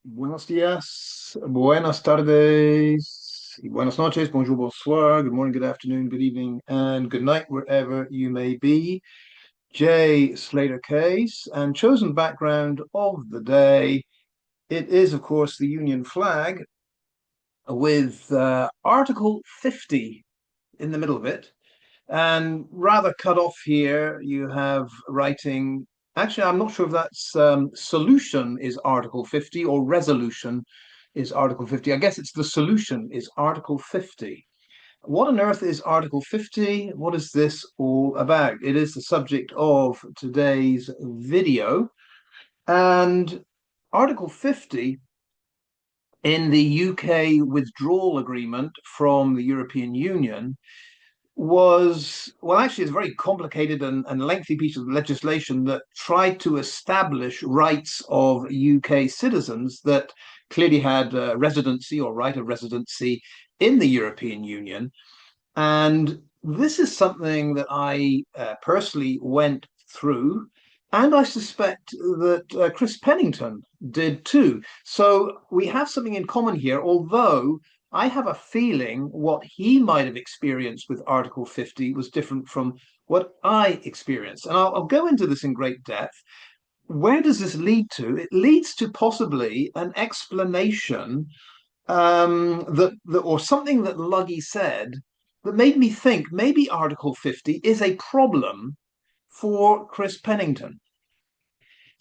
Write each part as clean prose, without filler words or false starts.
Buenos días, buenas tardes, y buenas noches, bonjour, bonsoir, good morning, good afternoon, good evening, and good night, wherever you may be. J. Slater case and chosen background of the day. It is, of course, the Union flag with Article 50 in the middle of it. And rather cut off here, you have writing. Actually, I'm not sure if that's solution is Article 50 or resolution is Article 50. I guess it's the solution is Article 50. What on earth is Article 50? What is this all about? It is the subject of today's video. And Article 50 in the UK withdrawal agreement from the European Union was, well, actually, it's a very complicated and lengthy piece of legislation that tried to establish rights of UK citizens that clearly had residency or right of residency in the European Union. And this is something that I personally went through. And I suspect that Chris Pennington did too. So we have something in common here, although I have a feeling what he might have experienced with Article 50 was different from what I experienced. And I'll go into this in great depth. Where does this lead to? It leads to possibly an explanation or something that Luggy said that made me think maybe Article 50 is a problem for Chris Pennington.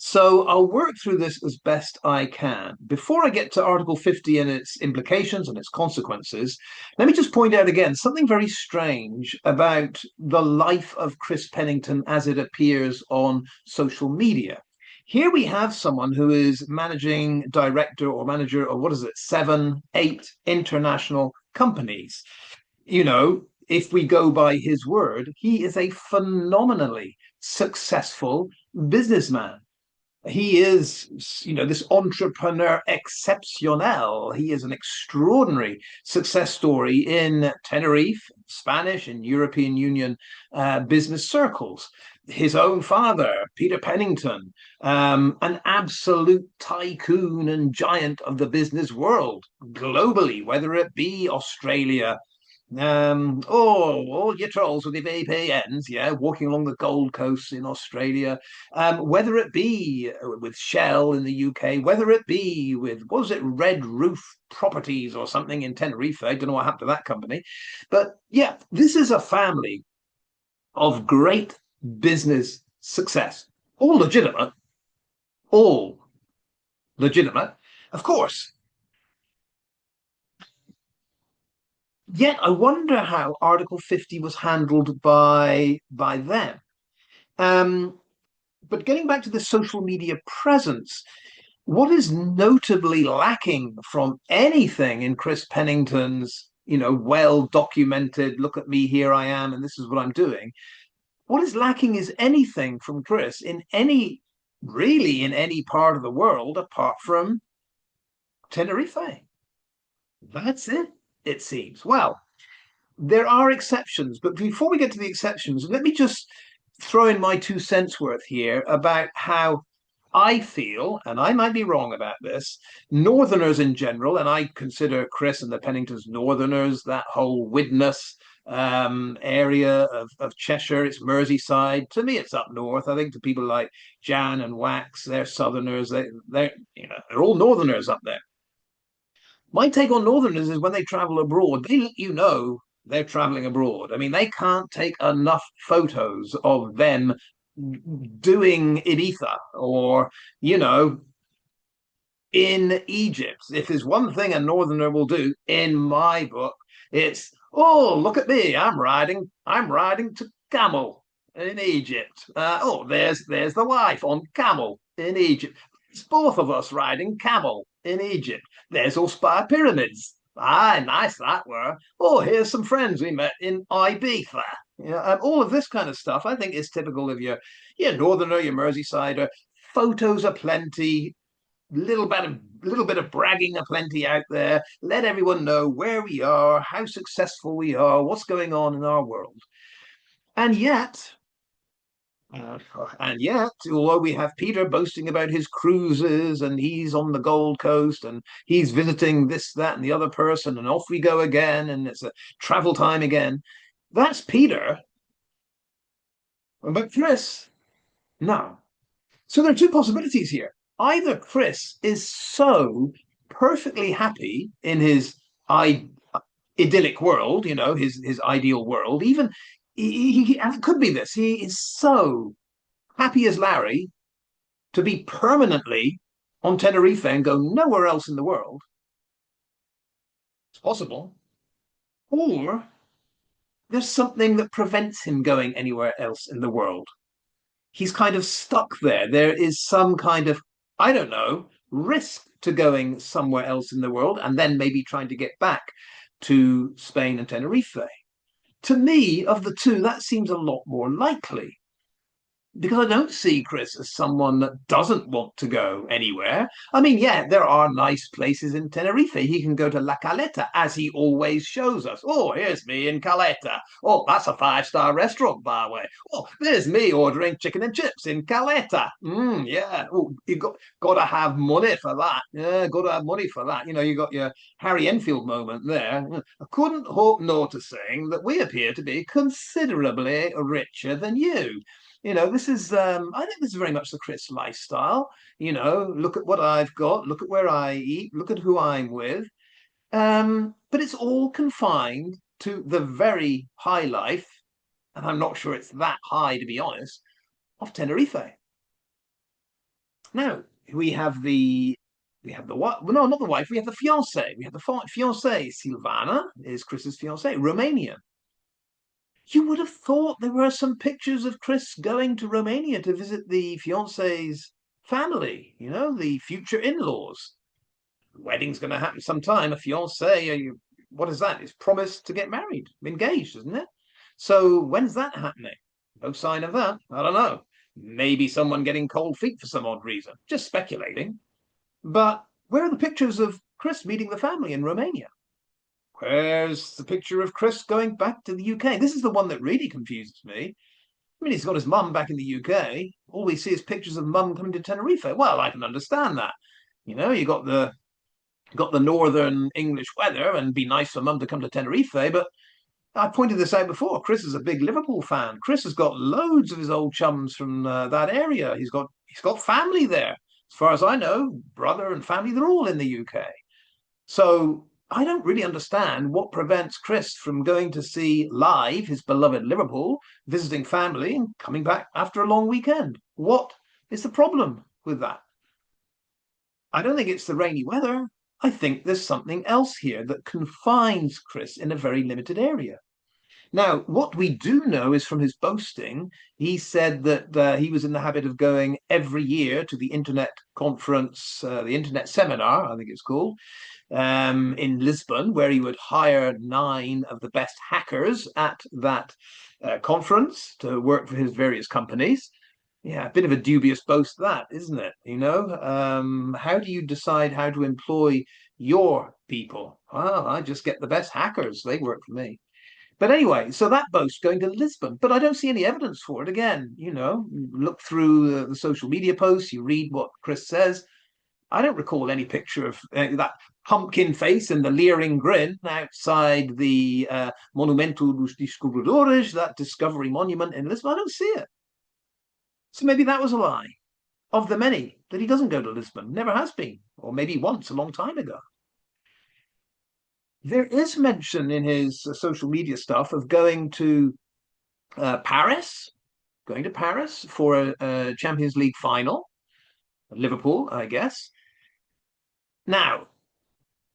So I'll work through this as best I can. Before I get to Article 50 and its implications and its consequences, let me just point out again something very strange about the life of Chris Pennington as it appears on social media. Here we have someone who is managing director or manager of what is it, 7, 8 international companies. If we go by his word, he is a phenomenally successful businessman. He is, this entrepreneur exceptionnel. He is an extraordinary success story in Tenerife, Spanish and European Union business circles. His own father, Peter Pennington, an absolute tycoon and giant of the business world globally, whether it be Australia, all your trolls with your VPNs, yeah, walking along the Gold Coast in Australia, whether it be with Shell in the UK, whether it be with, what was it, Red Roof Properties or something in Tenerife. I don't know what happened to that company. But yeah, this is a family of great business success, all legitimate, all legitimate, of course. Yet I wonder how Article 50 was handled by them. Um, but getting back to the social media presence, what is notably lacking from anything in Chris Pennington's, well documented, look at me, here I am, and this is what I'm doing. What is lacking is anything from Chris really in any part of the world apart from Tenerife. That's it seems. Well, there are exceptions, but before we get to the exceptions, let me just throw in my 2 cents worth here about how I feel, and I might be wrong about this, Northerners in general, and I consider Chris and the Penningtons Northerners, that whole Widnes area of Cheshire, it's Merseyside. To me, it's up north. I think to people like Jan and Wax, they're Southerners. They're all Northerners up there. My take on Northerners is when they travel abroad, they let you know they're traveling abroad. I mean, they can't take enough photos of them doing Ibiza or, you know, in Egypt. If there's one thing a Northerner will do, in my book, it's, oh, look at me, I'm riding to camel in Egypt. There's the wife on camel in Egypt. It's both of us riding camel in Egypt. There's Uspire Pyramids. Ah, nice that were. Oh, here's some friends we met in Ibiza. Yeah, all of this kind of stuff, I think, is typical of your Northerner, your Merseysider. Photos are plenty, little bit of bragging aplenty out there. Let everyone know where we are, how successful we are, what's going on in our world. And yet, And yet, although we have Peter boasting about his cruises and he's on the Gold Coast and he's visiting this, that, and the other person, and off we go again, and it's a travel time again. That's Peter. But Chris, no. So there are two possibilities here. Either Chris is so perfectly happy in his I- idyllic world, his ideal world. Even it could be this. He is so happy as Larry to be permanently on Tenerife and go nowhere else in the world. It's possible. Or there's something that prevents him going anywhere else in the world. He's kind of stuck there. There is some kind of, I don't know, risk to going somewhere else in the world and then maybe trying to get back to Spain and Tenerife. To me, of the two, that seems a lot more likely because I don't see Chris as someone that doesn't want to go anywhere. I mean, yeah, there are nice places in Tenerife. He can go to La Caleta, as he always shows us. Oh, here's me in Caleta. Oh, that's a five-star restaurant, by the way. Oh, there's me ordering chicken and chips in Caleta. Yeah. Oh, got to have money for that. Yeah, got to have money for that. You got your Harry Enfield moment there. I couldn't help noticing that we appear to be considerably richer than you. This is I think this is very much the Chris lifestyle. Look at what I've got, look at where I eat, look at who I'm with. But it's all confined to the very high life, and I'm not sure it's that high to be honest, of Tenerife. Now we have the what? Well, no, not the wife. We have the fiance. We have the fiance. Silvana is Chris's fiance, Romanian. You would have thought there were some pictures of Chris going to Romania to visit the fiance's family, the future in-laws. The wedding's going to happen sometime. A fiance, what is that? It's promised to get married, engaged, isn't it? So when's that happening? No sign of that. I don't know. Maybe someone getting cold feet for some odd reason. Just speculating. But where are the pictures of Chris meeting the family in Romania? Where's the picture of Chris going back to the UK? This is the one that really confuses me. I mean, he's got his mum back in the UK. All we see is pictures of mum coming to Tenerife. Well, I can understand that. You got the northern English weather, and it'd be nice for mum to come to Tenerife. But I pointed this out before. Chris is a big Liverpool fan. Chris has got loads of his old chums from that area. He's got family there. As far as I know, brother and family, they're all in the UK. So I don't really understand what prevents Chris from going to see live his beloved Liverpool, visiting family, and coming back after a long weekend. What is the problem with that? I don't think it's the rainy weather. I think there's something else here that confines Chris in a very limited area. Now, what we do know is from his boasting, he said that he was in the habit of going every year to the internet conference, the internet seminar, I think it's called, in Lisbon, where he would hire 9 of the best hackers at that conference to work for his various companies. Yeah, a bit of a dubious boast, that, isn't it? How do you decide how to employ your people? Well, I just get the best hackers. They work for me. But anyway, so that boast going to Lisbon, but I don't see any evidence for it. Again, look through the social media posts, you read what Chris says. I don't recall any picture of that pumpkin face and the leering grin outside the Monumento dos Descobridores, that discovery monument in Lisbon. I don't see it. So maybe that was a lie of the many that he doesn't go to Lisbon, never has been, or maybe once a long time ago. There is mention in his social media stuff of Paris, going to Paris for a Champions League final, Liverpool, I guess. Now,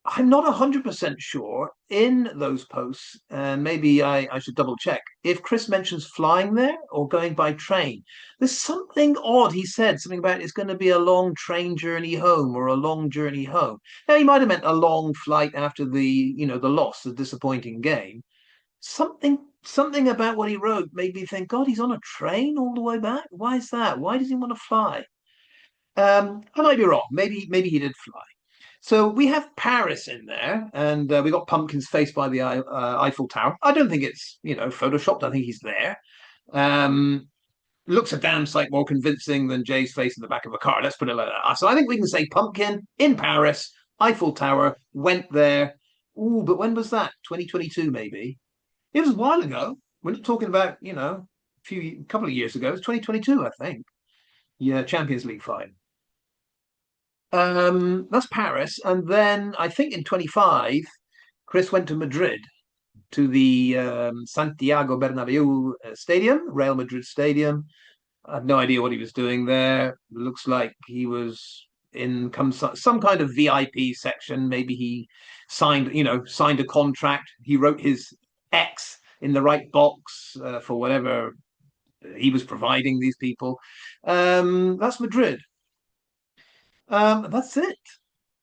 I'm not 100% sure in those posts, and maybe I should double check, if Chris mentions flying there or going by train. There's something odd. He said something about it's going to be a long train journey home or a long journey home. Now, he might have meant a long flight after the loss, the disappointing game. Something about what he wrote made me think, God, he's on a train all the way back. Why is that? Why does he want to fly? I might be wrong. Maybe he did fly. So we have Paris in there, and we got Pumpkin's face by the Eiffel Tower. I don't think it's photoshopped. I think he's there. Um, Looks a damn sight more convincing than Jay's face in the back of a car. Let's put it like that. So I think we can say pumpkin in Paris, Eiffel Tower, went there. Ooh, but when was that? 2022, maybe. It was a while ago. We're not talking about, a couple of years ago. It was 2022, I think. Yeah, Champions League final. That's Paris. And then I think in 25, Chris went to Madrid to the Santiago Bernabeu Stadium, Real Madrid Stadium. I have no idea what he was doing there. Looks like he was in some kind of VIP section. Maybe he signed a contract. He wrote his X in the right box for whatever he was providing these people. That's Madrid. That's it.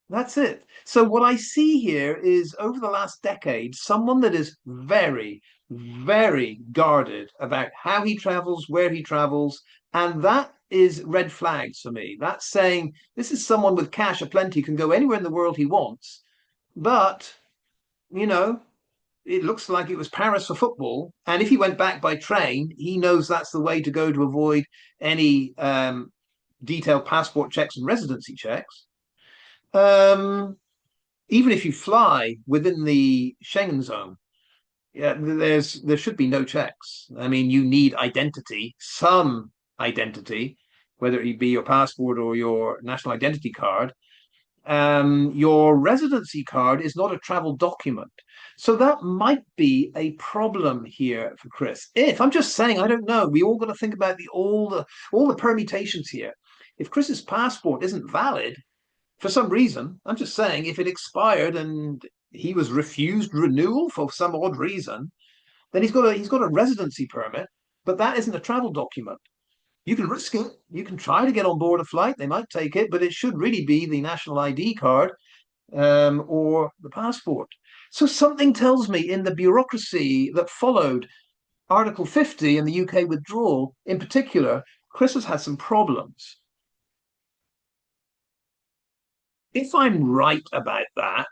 That's it. So what I see here is over the last decade, someone that is very, very guarded about how he travels, where he travels, and that is red flags for me. That's saying this is someone with cash aplenty, can go anywhere in the world he wants, but you know, it looks like it was Paris for football, and if he went back by train, he knows that's the way to go to avoid any detailed passport checks and residency checks. Um, Even if you fly within the Schengen zone, yeah, there should be no checks. I mean, you need identity, some identity, whether it be your passport or your national identity card. Your residency card is not a travel document. So that might be a problem here for Chris. If I'm just saying, I don't know. We all got to think about the permutations here. If Chris's passport isn't valid, for some reason, I'm just saying, if it expired and he was refused renewal for some odd reason, then he's got a residency permit, but that isn't a travel document. You can risk it. You can try to get on board a flight. They might take it, but it should really be the national ID card or the passport. So something tells me in the bureaucracy that followed Article 50 and the UK withdrawal, in particular, Chris has had some problems. If I'm right about that,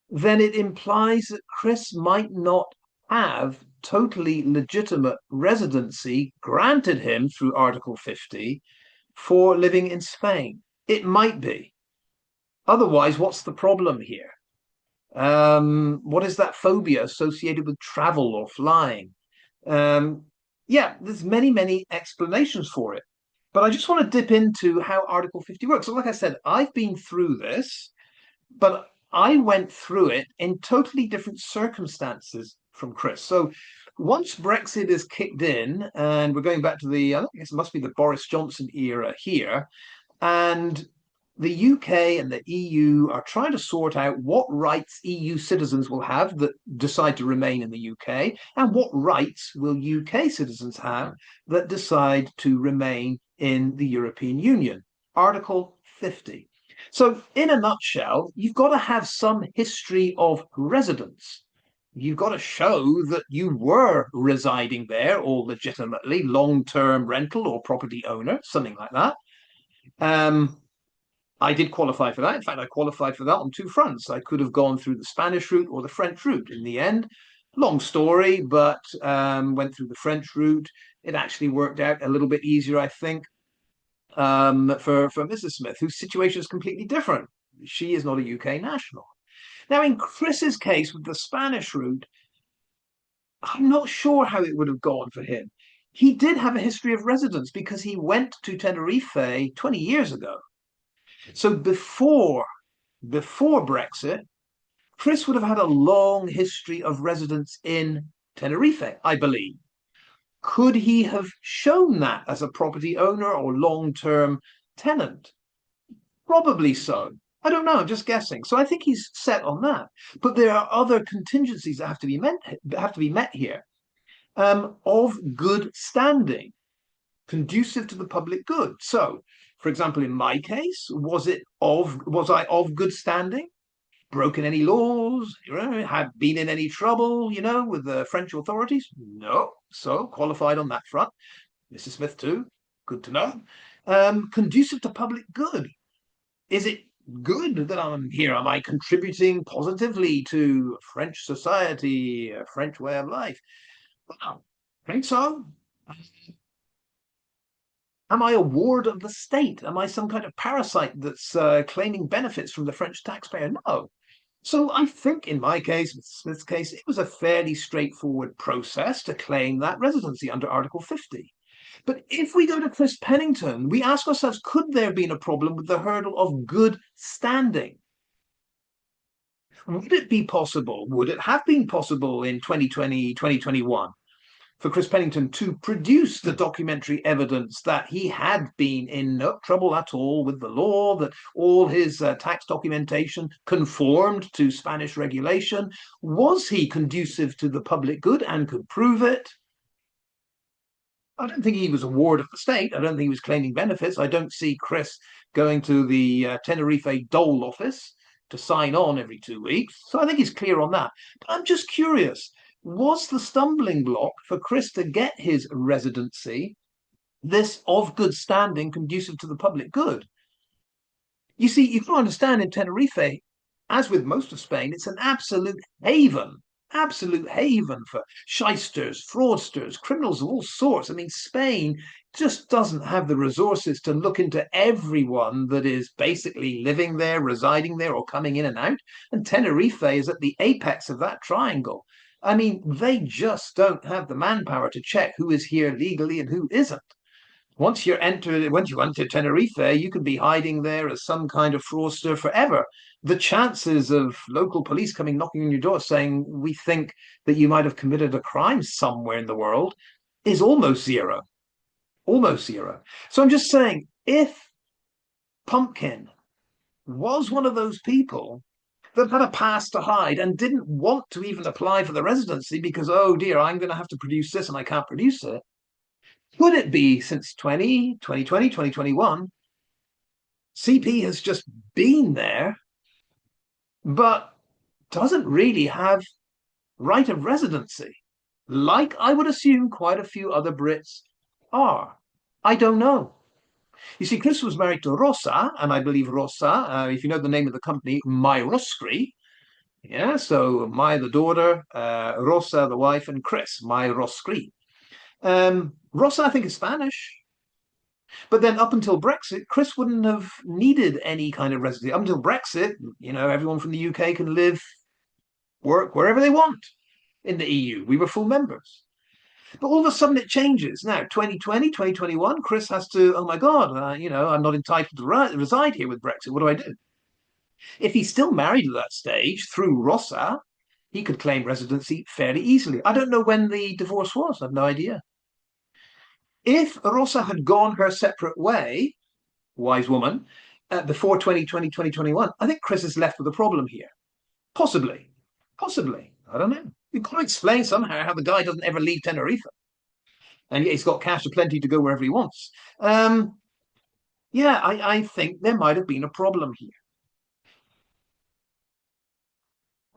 then it implies that Chris might not have totally legitimate residency granted him through Article 50 for living in Spain. It might be. Otherwise, what's the problem here? What is that phobia associated with travel or flying? Um, yeah, there's many, many explanations for it. But I just want to dip into how Article 50 works. So, like I said, I've been through this, but I went through it in totally different circumstances from Chris. So once Brexit is kicked in, and we're going back to I guess it must be the Boris Johnson era here, and the UK and the EU are trying to sort out what rights EU citizens will have that decide to remain in the UK, and what rights will UK citizens have that decide to remain in the European Union. Article 50. So, in a nutshell, you've got to have some history of residence. You've got to show that you were residing there or legitimately long term rental or property owner, something like that. Um, I did qualify for that. In fact, I qualified for that on two fronts. I could have gone through the Spanish route or the French route. In the end, long story, but went through the French route. It actually worked out a little bit easier, I think, for Mrs. Smith, whose situation is completely different. She is not a UK national. Now, in Chris's case with the Spanish route, I'm not sure how it would have gone for him. He did have a history of residence because he went to Tenerife 20 years ago. So before Brexit, Chris would have had a long history of residence in Tenerife, I believe. Could he have shown that as a property owner or long-term tenant? Probably so. I don't know. I'm just guessing. So I think he's set on that. But there are other contingencies that have to be met here. Of good standing, conducive to the public good. So, for example, in my case, was I of good standing? Broken any laws? Had been in any trouble? With the French authorities? No. So qualified on that front. Mrs. Smith too. Good to know. Conducive to public good. Is it good that I'm here? Am I contributing positively to French society, a French way of life? Well, I think so. Am I a ward of the state? Am I some kind of parasite that's claiming benefits from the French taxpayer? No. So I think in my case, with Smith's case, it was a fairly straightforward process to claim that residency under Article 50. But if we go to Chris Pennington, we ask ourselves, could there have been a problem with the hurdle of good standing? Would it be possible, would it have been possible in 2020, 2021 for Chris Pennington to produce the documentary evidence that he had been in no trouble at all with the law, that all his tax documentation conformed to Spanish regulation? Was he conducive to the public good and could prove it? I don't think he was a ward of the state. I don't think he was claiming benefits. I don't see Chris going to the Tenerife dole office to sign on every 2 weeks. So I think he's clear on that. But I'm just curious, was the stumbling block for Chris to get his residency this of good standing conducive to the public good? You see, you can understand in Tenerife, as with most of Spain, it's an absolute haven for shysters, fraudsters, criminals of all sorts. I mean, Spain just doesn't have the resources to look into everyone that is basically living there, residing there, or coming in and out. And Tenerife is at the apex of that triangle. I mean, they just don't have the manpower to check who is here legally and who isn't. Once you enter Tenerife, you can be hiding there as some kind of fraudster forever. The chances of local police coming knocking on your door saying we think that you might have committed a crime somewhere in the world is almost zero. Almost zero. So I'm just saying, if Pumpkin was one of those people that had a past to hide and didn't want to even apply for the residency because, oh dear, I'm going to have to produce this and I can't produce it, could it be since 2020, 2021, CP has just been there, but doesn't really have right of residency, like I would assume quite a few other Brits are? I don't know. You see, Chris was married to Rosa, and I believe Rosa, if you know the name of the company, My Roscri. Yeah, so My the daughter, Rosa the wife, and Chris, My Roscri. Rosa, I think, is Spanish. But then up until Brexit, Chris wouldn't have needed any kind of residency. Up until Brexit, everyone from the UK can live, work wherever they want in the EU. We were full members. But all of a sudden it changes. Now, 2020, 2021, Chris has to, oh my God, I'm not entitled to reside here with Brexit. What do I do? If he's still married at that stage through Rossa, he could claim residency fairly easily. I don't know when the divorce was. I have no idea. If Rossa had gone her separate way, wise woman, before 2020, 2021, I think Chris is left with a problem here. Possibly. Possibly. I don't know. You can't explain somehow how the guy doesn't ever leave Tenerife. And yet he's got cash aplenty to go wherever he wants. Yeah, I think there might have been a problem here.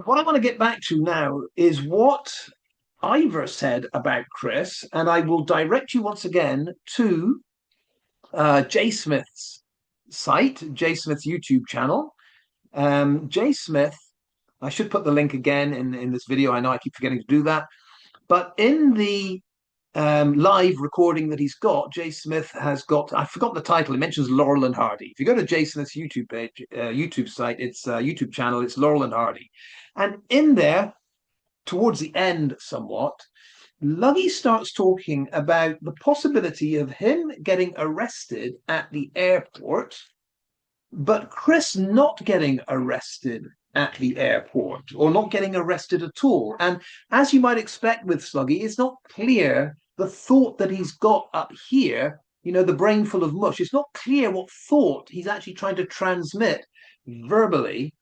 What I want to get back to now is what Ivor said about Chris, and I will direct you once again to Jay Smith's site, Jay Smith's YouTube channel. Jay Smith, I should put the link again in this video. I know I keep forgetting to do that. But in the live recording that he's got, Jay Smith has got, I forgot the title, it mentions Laurel and Hardy. If you go to Jay Smith's YouTube page, YouTube site, it's YouTube channel, it's Laurel and Hardy. And in there, towards the end somewhat, Luggy starts talking about the possibility of him getting arrested at the airport, but Chris not getting arrested at the airport or not getting arrested at all. And as you might expect with Sluggy, it's not clear the thought that he's got up here, the brain full of mush. It's not clear what thought he's actually trying to transmit verbally.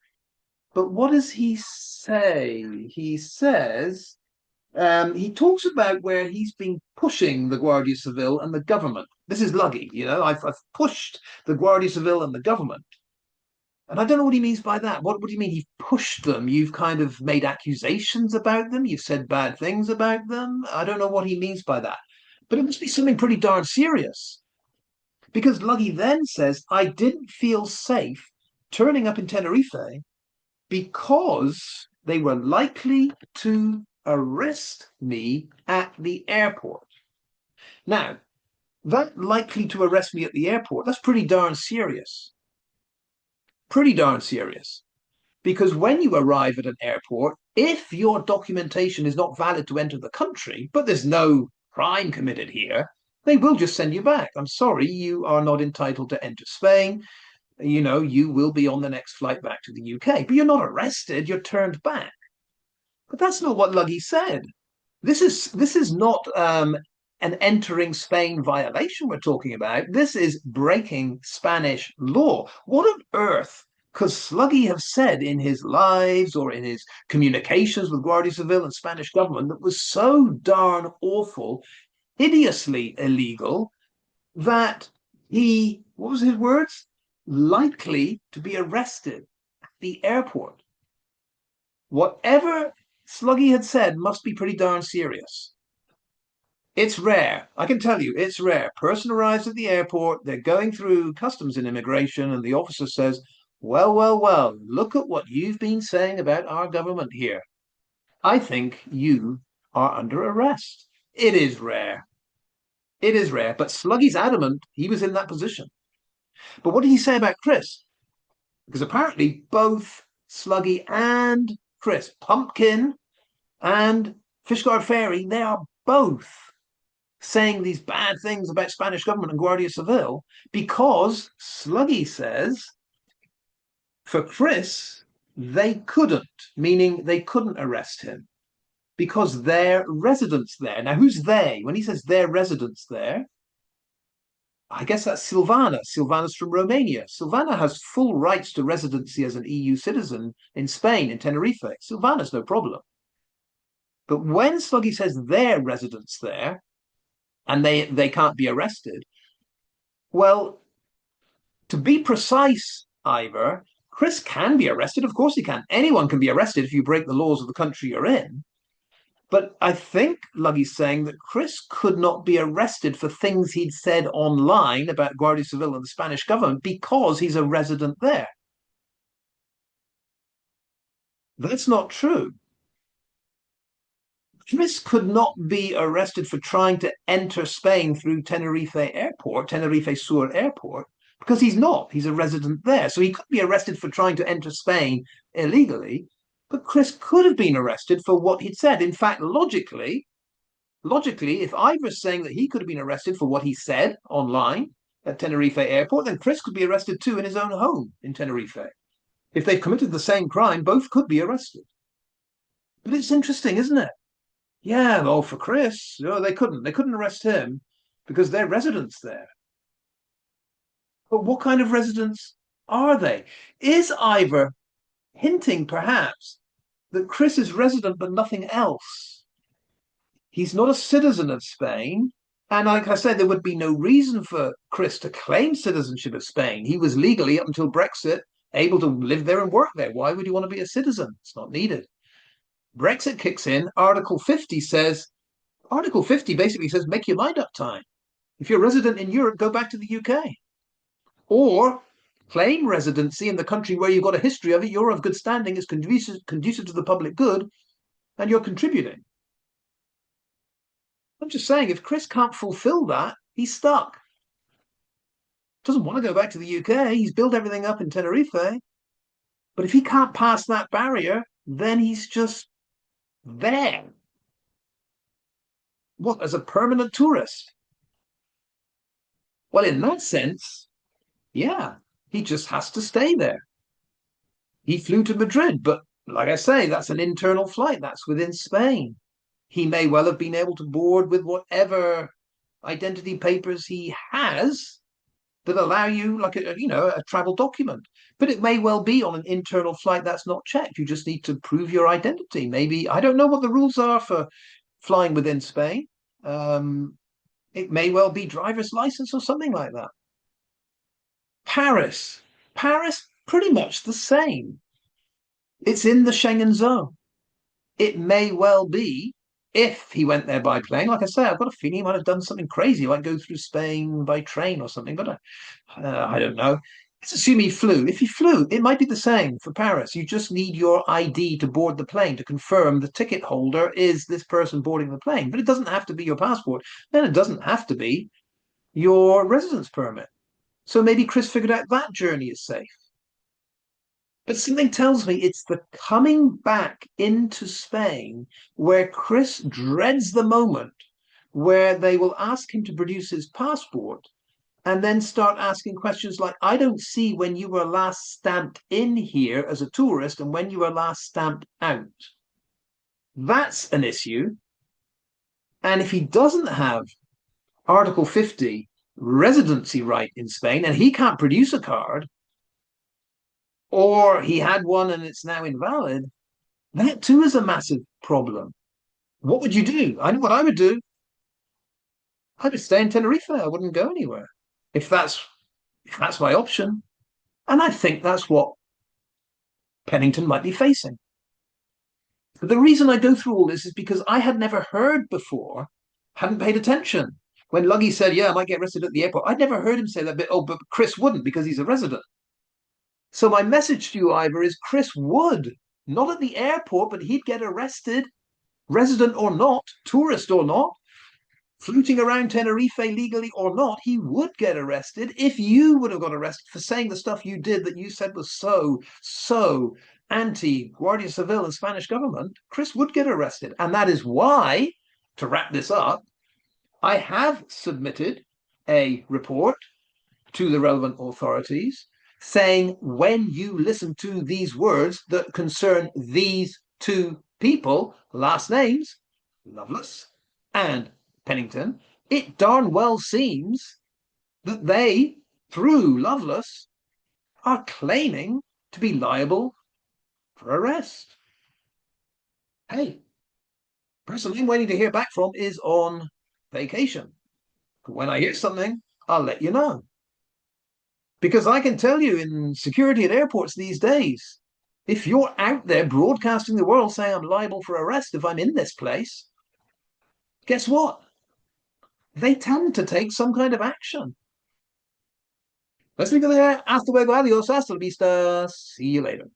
But what does he say? He says, he talks about where he's been pushing the Guardia Civil and the government. This is Luggy, I've pushed the Guardia Civil and the government. And I don't know what he means by that. What do you mean you've pushed them? You've kind of made accusations about them. You've said bad things about them. I don't know what he means by that. But it must be something pretty darn serious. Because Luggy then says, I didn't feel safe turning up in Tenerife because they were likely to arrest me at the airport. Now, That likely to arrest me at the airport, that's pretty darn serious. Pretty darn serious. Because when you arrive at an airport, if your documentation is not valid to enter the country, but there's no crime committed here, they will just send you back. I'm sorry, you are not entitled to enter Spain. You will be on the next flight back to the UK, but you're not arrested, you're turned back. But that's not what Luggy said. This is not an entering Spain violation we're talking about. This is breaking Spanish law. What on earth could Sluggy have said in his lives or in his communications with Guardia Civil and Spanish government that was so darn awful, hideously illegal, that he, what was his words? Likely to be arrested at the airport. Whatever Sluggy had said must be pretty darn serious. It's rare. I can tell you, it's rare. Person arrives at the airport, they're going through customs and immigration, and the officer says, well, well, well, look at what you've been saying about our government here. I think you are under arrest. It is rare. It is rare. But Sluggy's adamant he was in that position. But what did he say about Chris? Because apparently both Sluggy and Chris, Pumpkin and Fishguard Fairy, they are both saying these bad things about Spanish government and Guardia Civil because Sluggy says for Chris, they couldn't, meaning they couldn't arrest him because their residents there. Now, who's they? When he says their residents there, I guess that's Silvana. Silvana's from Romania. Silvana has full rights to residency as an EU citizen in Spain, in Tenerife. Silvana's no problem. But when Sluggy says their residents there, and they can't be arrested, well, to be precise, Ivor, Chris can be arrested. Of course he can. Anyone can be arrested if you break the laws of the country you're in. But I think Luggy's saying that Chris could not be arrested for things he'd said online about Guardia Civil and the Spanish government because he's a resident there. That's not true. Chris could not be arrested for trying to enter Spain through Tenerife Airport, Tenerife Sur Airport, because he's not. He's a resident there. So he could be arrested for trying to enter Spain illegally, but Chris could have been arrested for what he'd said. In fact, logically, if Ivor's saying that he could have been arrested for what he said online at Tenerife Airport, then Chris could be arrested too in his own home in Tenerife. If they've committed the same crime, both could be arrested. But it's interesting, isn't it? Yeah, well, for Chris, no, they couldn't. They couldn't arrest him because they're residents there. But what kind of residents are they? Is Ivor hinting, perhaps, that Chris is resident but nothing else? He's not a citizen of Spain. And like I said, there would be no reason for Chris to claim citizenship of Spain. He was legally, up until Brexit, able to live there and work there. Why would he want to be a citizen? It's not needed. Brexit kicks in. Article 50 basically says, make your mind up time. If you're a resident in Europe, go back to the UK. Or claim residency in the country where you've got a history of it, you're of good standing, it's conducive to the public good, and you're contributing. I'm just saying, if Chris can't fulfill that, he's stuck. Doesn't want to go back to the UK. He's built everything up in Tenerife. But if he can't pass that barrier, then he's just there. What, as a permanent tourist? Well, in that sense, yeah, he just has to stay there. He flew to Madrid, but like I say, that's an internal flight. That's within Spain. He may well have been able to board with whatever identity papers he has that allow you, like a travel document. But it may well be on an internal flight that's not checked. You just need to prove your identity. Maybe I don't know what the rules are for flying within Spain. It may well be driver's license or something like that. Paris, Paris, pretty much the same. It's in the Schengen zone. It may well be if he went there by plane. Like I say, I've got a feeling he might have done something crazy, like go through Spain by train or something. But I don't know. Let's assume he flew. If he flew, it might be the same for Paris. You just need your ID to board the plane to confirm the ticket holder is this person boarding the plane. But it doesn't have to be your passport. Then it doesn't have to be your residence permit. So maybe Chris figured out that journey is safe. But something tells me it's the coming back into Spain where Chris dreads the moment where they will ask him to produce his passport and then start asking questions like, I don't see when you were last stamped in here as a tourist and when you were last stamped out. That's an issue. And if he doesn't have Article 50 residency right in Spain and he can't produce a card, or he had one and it's now invalid, that too is a massive problem. What would you do? I know what I would do. I would stay in Tenerife. I wouldn't go anywhere if that's my option. And I think that's what Pennington might be facing. But the reason I go through all this is because I had never heard before, hadn't paid attention. When Luggy said, yeah, I might get arrested at the airport, I'd never heard him say that bit, oh, but Chris wouldn't because he's a resident. So my message to you, Ivor, is Chris would, not at the airport, but he'd get arrested, resident or not, tourist or not, fluting around Tenerife legally or not, he would get arrested if you would have got arrested for saying the stuff you did that you said was so anti Guardia Civil and Spanish government. Chris would get arrested. And that is why, to wrap this up, I have submitted a report to the relevant authorities saying when you listen to these words that concern these two people, last names, Lovelace and Pennington, it darn well seems that they, through Lovelace, are claiming to be liable for arrest. Hey, person I'm waiting to hear back from is on vacation. When I hear something, I'll let you know. Because I can tell you in security at airports these days, if you're out there broadcasting the world saying I'm liable for arrest if I'm in this place, guess what? They tend to take some kind of action. Let's leave it there. Hasta luego, adios, hasta la vista. See you later.